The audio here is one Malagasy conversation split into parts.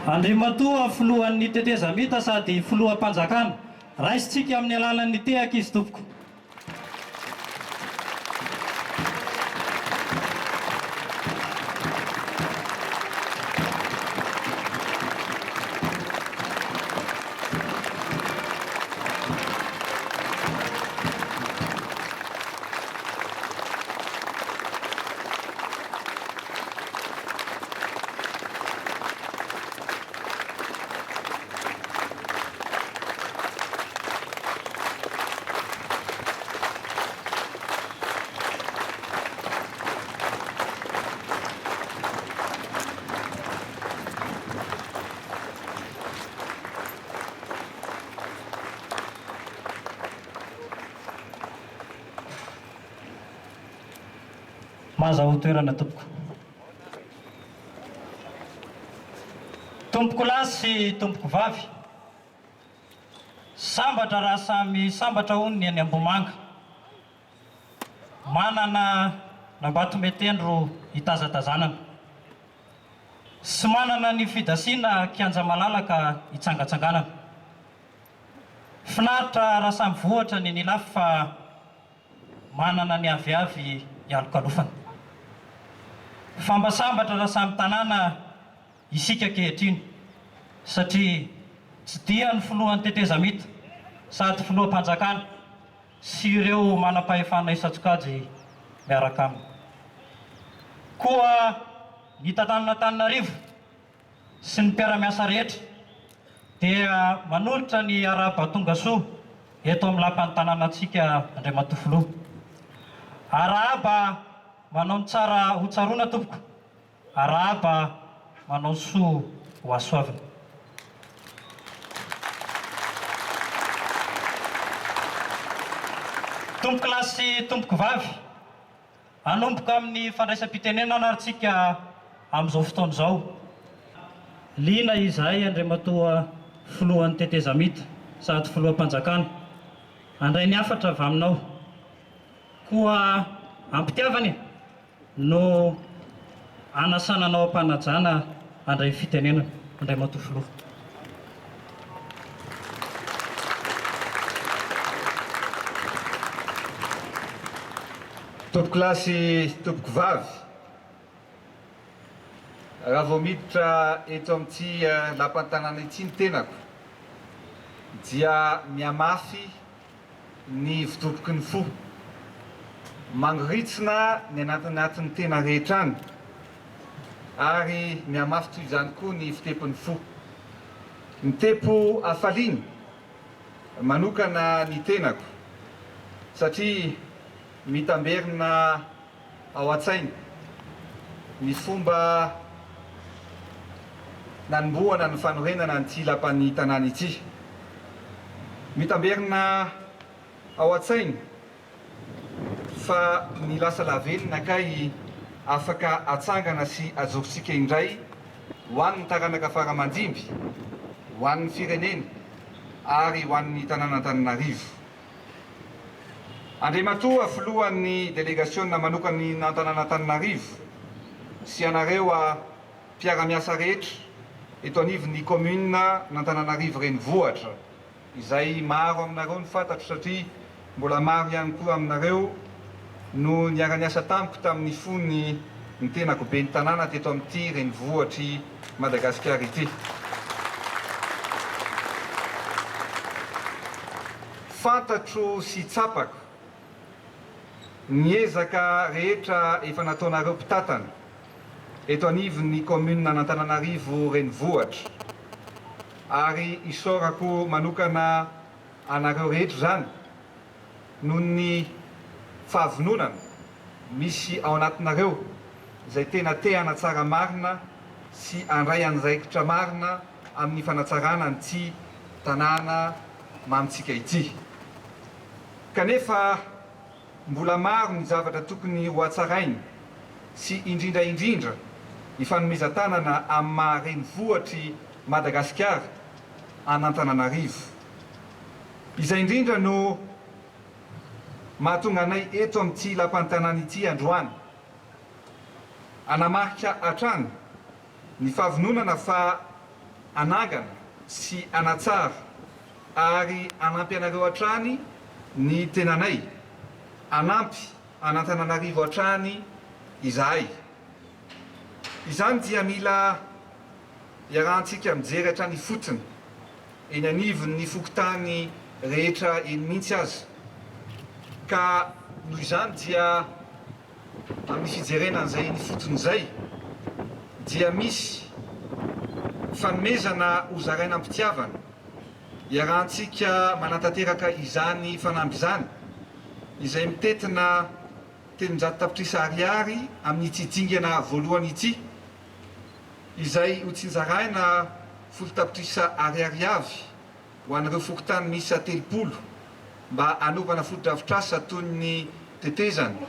Andriamatoa filohan'ny tetezamita sady filoham-panjakana raisitsika amin'ny alalan'ny tehaka izy tompoko. Mazaho toerana tompoko. Tompoko lahy sy tompoko vavy, sambatra raha samy sambatra hono ny any Ambomanga. Manana nambato-metendro hitazatazanana, sy manana ny fidasiana kianja malalaka hitsangatsanganana. Finaritra raha samy vohatra ny nilafy fa manana ny aviavy hialokalofana. Fambasambatra raha samy tanàna isika kehitriny, satria tsy dia ny filohan'ny tetezamita sady filoham-panjakana sy ireo manam-pahefana isan-tsokajy miaraka aminy. Koa ny tanàn'Antananarivo sy ny mpiara-miasa rehetra dia manolotra ny arahabatongasoa eto amin'ny lapan'ny tanànantsika Andriamatoa filoha. Arahaba manao ny tsara ho tsaroana tompoko, arahaba manao soa ho asoavina. Tompoko lahy sy tompoko vavy, hanomboka amin'ny fandraisam-pitenenana aritsika amin'izao fotoana izao. Liana izahay Andriamatoa filohan'ny tetezamita sady filoham-panjakana handray ny afatra avy aminao. Koa ampitiavany no anasananao ampanajana handray fitenenana Andriamatoa filoha. Tompoko lahy sy tompoko vavy, raha vao miditra eto amin'ity lapan'ny tanàna ity ny tenako dia miamafy ny fitompoky ny fo, mangoritsina ny anatin'ny tena rehetra any, ary miamafy toy izany koa ny fitepon'ny fo. Ny tempo hafaliany manokana ny tenako satria mitamberina ao an-tsainy ny fomba nanombohana ny fanorenana an'ity lapan'ny tanàna ity. Mitamberina ao an-tsainy fa ny lasa lavelona kay afaka atsangana sy ajorontsika indray ho an'ny taranaka faramandimby, ho an'ny firenena ary ho an'ny tanàn'Antananarivo. Andriamatoa filohan'ny délégationna manokany n'Antananarivo sy anareo mpiara-miasa rehetra eto anivon'ny commune n'Antananarivo renivohitra, izay maro aminareo ny fantatro satria mbola maro ihany koa aminareo no niara-niasa tamiko tamin'ny fony ny tenako be ny tanàna teto amin'ity renivohitry Madagasikara ity. Fantatro sy tsapako ny ezaka rehetra efa nataonareo mpitatana eto anivon'ny commune n'Antananarivo renivohitra, ary isaorako manokana anareo rehetra zany noho ny fahavononana misy ao anatinareo izay tena te hanatsara marina sy handray andraikitra marina amin'ny fanatsarana an'ity tanàna mamitsika ity. Kanefa mbola maro ny zavatra tokony ho hatsarainy sy indrindra ny fanomezan-tanana amin'ny maha-renivohitry Madagasikara an'Antananarivo. Izay indrindra no mahatonga anay eto amin'ity lapan'ny tanàna ity androany anamarika hatrany ny fahavononana fa anagana sy anatsara ary anampy anareo hatrany ny tenanay, anampy an'Antananarivo hatrany izahay. Izany dia mila iarahantsika mijery hatrany fotony eny anivon'ny fokontany rehetra eny mihitsy aza. Ka noho izany dia amin'ny fijerenana izay ny fotony izay dia misy fanomezana ho zaraina am-pitiavana iarahantsika manatanteraka izany fanamby izany izay mitetina 300 tapitrisa ariary amin'ity dingana voalohany ity, izay ho tsinjaraina 10 tapitrisa ariary avy ho an'ireo fokontany miisa 30 mba anovana foto-drafitrasa toy ny tetezana,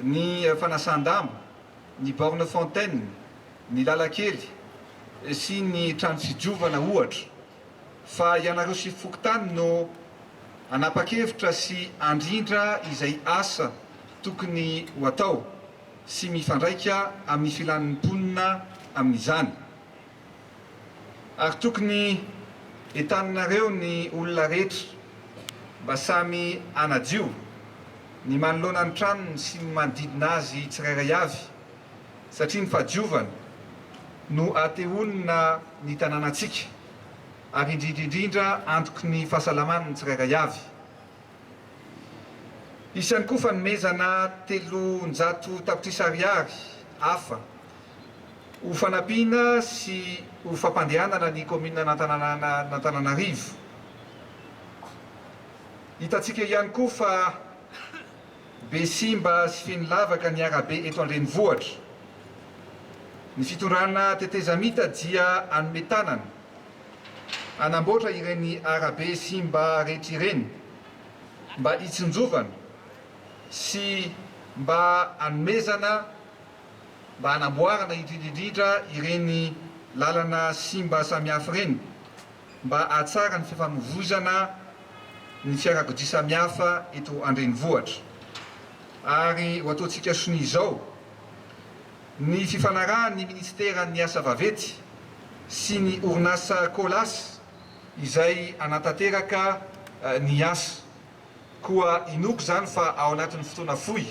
ny fanasan-damba, ny borne fontaine, ny lalakely sy ny trano fidiovana ohatra. Fa ianareo sy fokontany no anapa-kevitra sy andrindra izay asa tokony ho atao sy mifandraika amin'ny filan'ny mponina amin'izany. Ary tokony entaninareo ny olona rehetra mba samy anadio ny manoloana ny tranony sy ny manodidina azy tsirairay avy, satria ny fahadiovana no atehonina ny tanànantsika ary indrindrindrindra antoky ny fahasalaman'ny tsirairay avy. Isany koa fanomezana 300 tapitrisa ariary hafa ho fanampiana sy ho fampandehanana ny komina n'Antananarivo. Hitantsika ihany koa fa be simba sy feno lavaka ny arabe eto an-drenivohitra. Ny fitondrana tetezamita dia anome tanana anamboatra ireny arabe simba rehetra ireny mba hitsinjovana sy mba anomezana, mba anamboarana indrindrindrindra ireny lalana simba samihafa ireny, mba ahatsara ny fifamoivoizana ny fiarakodia samihafa eto an-drenivohitra. Ary ho ataontsika soni izao, ny fifanarahan'ny ministeran'ny asa vavety sy ny orinasa kolasy izay anatanteraka ny asa. Koa inoko zany fa ao anatin'ny fotoana fohy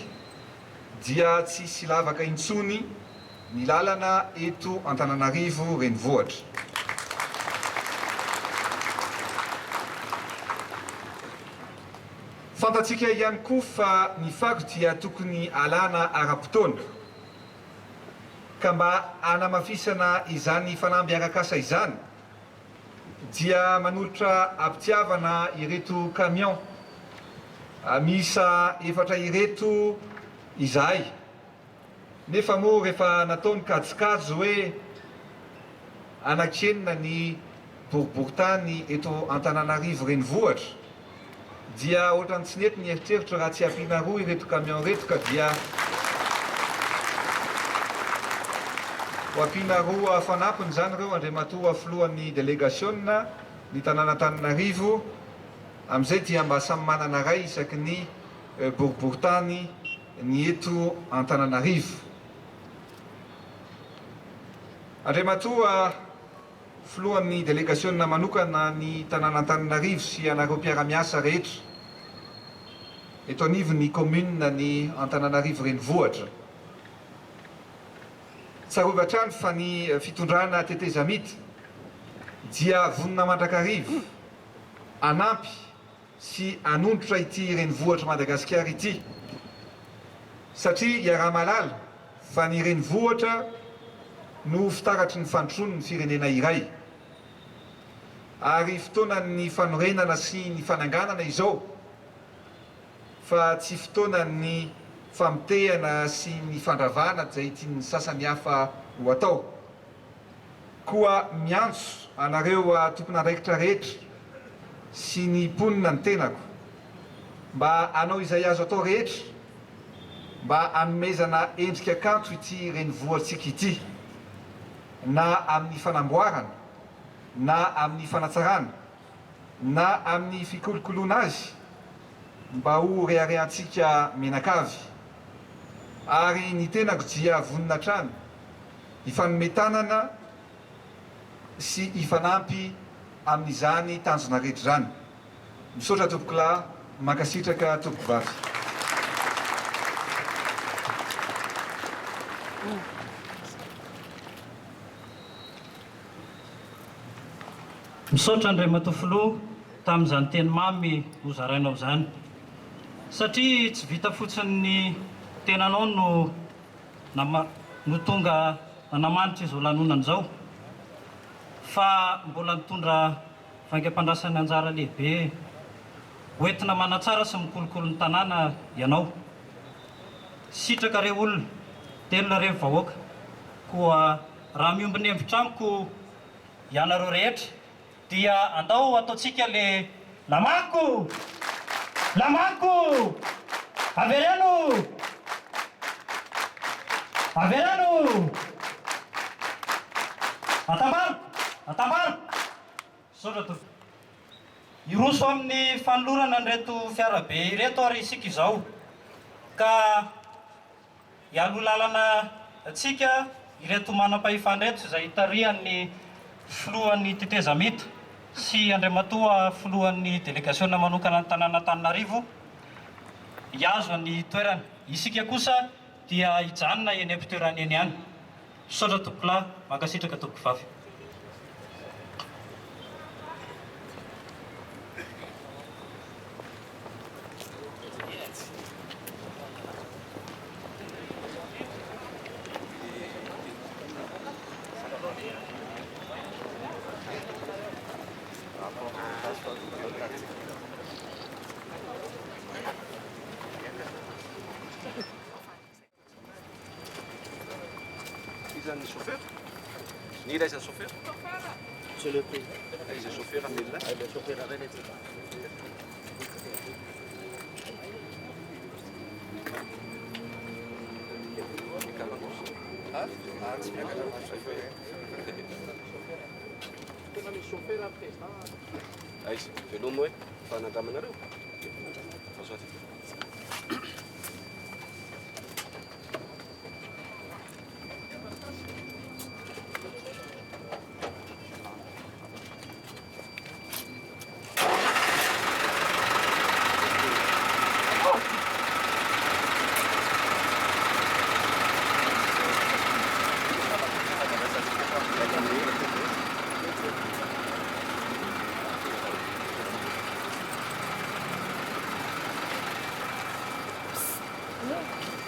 dia tsy lavaka intsony ny lalana eto Antananarivo renivohitra. Fantatsika ihany koa fa ny fako dia tokony alana ara-potoana ka mba anamafisana izany fanamby arakasa izany dia manolotra ampitiavana ireto camion miisa 4 ireto izahay. Nefa moa rehefa nataony kajikajo hoe anakenina ny boriboritany eto Antananarivo renivohitra dia ohatrany tsy nety ny eritreritra raha tsy ampiana roa ireto camion reto ka dia ho ampiana roa fanampiny zany reo andriamatoa filohan'ny délégation ny tanàn'Antananarivo. Amin'izay dia mba samy manana ray isaky ny boriboritany ny eto Antananarivo. Andriamatoa filohan'ny délégation manokana ny tanàn'Antananarivo sy anareo mpiara-miasa rehetra eto anivon'ny commune ny Antananarivo renivohitra. Tsarova hatrany fa ny fitondrana tetezamita dia vonina mandrakarivo anampy sy anondotra ity renivohitra Madagasikara ity, satria iaraha-malala fa ny renivohitra no fitaratry ny fandrosoany ny firenena iray. Ary fotoanan'ny fanorenana sy ny fananganana izao, fa tsy fotoanan'ny famitehana sy ny fandravana izay tian'ny sasany hafa ho atao. Koa miantso anareo tompon'andraikitra rehetra sy ny mponina ny tenako mba anao izay azo atao rehetra mba anomezana endrika kanto ity renivohitsika ity, na amin'ny fanamboarana, na amin'ny fanatsarana, na amin'ny fikolokoloana azy mba ho reharehantsika menakavy. Ary ny tenako dia vonina trano, ifanome tanana sy hifanampy amin'izany tanjona rehetra zany. Misaotra tompoko lahy, mankasitraka tompoko vavy. Misaotra Andray Matofilo tamin'izany teny mamy hozarainao izany, satria tsy vita fotsiny ny tenanao no tonga nanamanitra izao lanonana izao, fa mbola mitondra vaingam-pandraisana anjara lehibe hoentina manatsara sy mikolokolo ny tanàna ianao. Sitraka re olona, telona re vahoaka, koa raha miombiny hevitra amiko ianareo rehetra dia andao ataontsika le lamako, lamako, avereno, avereno, atambaro, atambaro. Misaotra tompoko. Iroso amin'ny fanolorana an'ireto fiarabe ireto ary isika izao, ka hialo lalana atsika ireto manam-pahefana reto izay hitarihan'ny filohan'ny teteza mita sy Andriamatoa filohan'ny delegasiona manokana ny tanàna Antananarivo hiazo ny toerana. Isika kosa dia hijanona eny am-pitoerana eny ihany. Misaotra tompoko lahy, mankasitraka tompoko vavy. Is een chauffeur? Nee, dat is een chauffeur. Sur le prix. Hij is een chauffeur aan Nederland. Hij is een chauffeur aan Nederland. Hij is veel mooi van het Antananarivo. Dat is wat ik. Look.